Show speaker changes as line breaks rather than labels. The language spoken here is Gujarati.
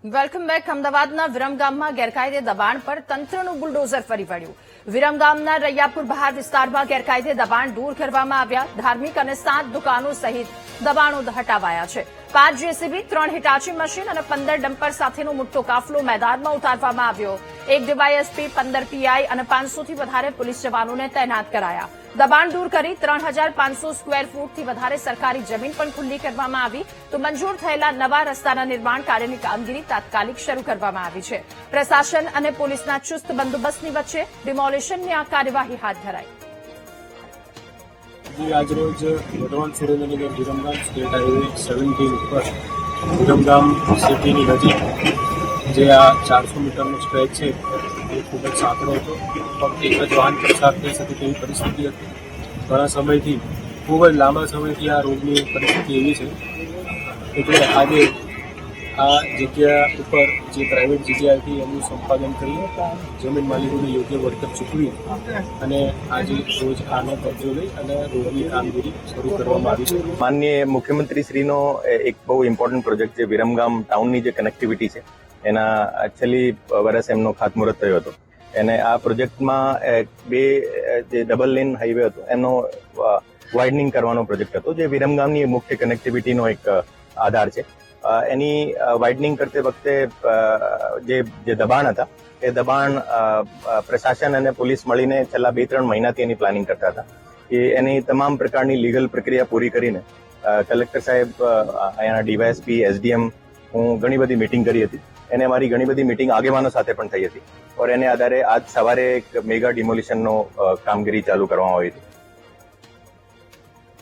Welcome back. અમદાવાદના વિરમગામમાં ગેરકાયદે દબાણ પર તંત્રનું બુલડોઝર ફરી વળ્યું. વિરમગામના રૈયાપુર બહાર વિસ્તારમાં ગેરકાયદે દબાણ દૂર કરવામાં આવ્યા. ધાર્મિક અને 7 દુકાનો સહિત દબાણો હટાવાયા છે. 5 જેસીબી, 3 હિટાચી મશીન અને 15 ડમ્પર સાથેનો મોટો કાફલો મેદાનમાં ઉતારવામાં આવ્યો. 1 ડીવાયએસપી, 15 પીઆઈ અને 500 થી વધારે પોલીસ જવાનોને તૈનાત કરાયા. દબાણ દૂર કરી 3500 સ્ક્વેર ફૂટથી વધારે સરકારી જમીન પણ ખુલ્લી કરવામાં આવી. તો મંજૂર થયેલા નવા રસ્તાના નિર્માણ કાર્યની કામગીરી તાત્કાલિક શરૂ કરવામાં આવી છે. પ્રશાસન અને પોલીસના ચુસ્ત બંદોબસ્તની વચ્ચે ડિમોલિશનની આ કાર્યવાહી હાથ ધરાઈ.
આજરોજ વઢવાણ સુરેન્દ્રનગર વિરમગામ સ્ટેટ હાઈવે 17 ઉપર વિરમગામ સિટીની નજીક જે આ 400 મીટરનો સ્ટ્રેચ છે એ ખૂબ જ સાંકડો હતો. ફક્ત એક જ વાહન પસાર થઈ શકે તેવી પરિસ્થિતિ હતી. ઘણા સમયથી ખૂબ જ લાંબા સમયથી આ રોડની પરિસ્થિતિ એવી છે એટલે આજે આ જગ્યા ઉપર જે પ્રાઇવેટ જગ્યા હતી એનું સંપાદન કરી જમીન માલિકોને યોગ્ય વળતર ચૂકવી અને આજે રોજ આનો કબજો લઈ અને રોડની કામગીરી શરૂ કરવામાં આવી છે.
માનનીય મુખ્યમંત્રી શ્રીનો એક બહુ ઇમ્પોર્ટન્ટ પ્રોજેક્ટ છે વિરમગામ ટાઉનની જે કનેક્ટિવિટી છે એના છેલ્લી વર્ષ એમનો ખાતમુહૂર્ત થયો હતો. અને આ પ્રોજેક્ટમાં બે જે ડબલ લેન હાઈવે હતો એનો વાઇડનિંગ કરવાનો પ્રોજેક્ટ હતો જે વિરમગામની મુખ્ય કનેક્ટિવિટીનો એક આધાર છે. એની વાઇડનિંગ કરતી વખતે જે દબાણ હતા એ દબાણ પ્રશાસન અને પોલીસ મળીને છેલ્લા 2-3 મહિનાથી એની પ્લાનિંગ કરતા હતા કે એની તમામ પ્રકારની લીગલ પ્રક્રિયા પૂરી કરીને કલેક્ટર સાહેબ, અહીંયાના ડીવાયએસપી, એસડીએમ, હું ઘણી બધી મિટિંગ કરી હતી. એને અમારી ઘણી બધી મિટિંગ આગેવાનો સાથે પણ થઈ હતી. ઓર એને આધારે આજ સવારે એક મેગા ડિમોલિશનનો કામગીરી ચાલુ કરવામાં આવી હતી.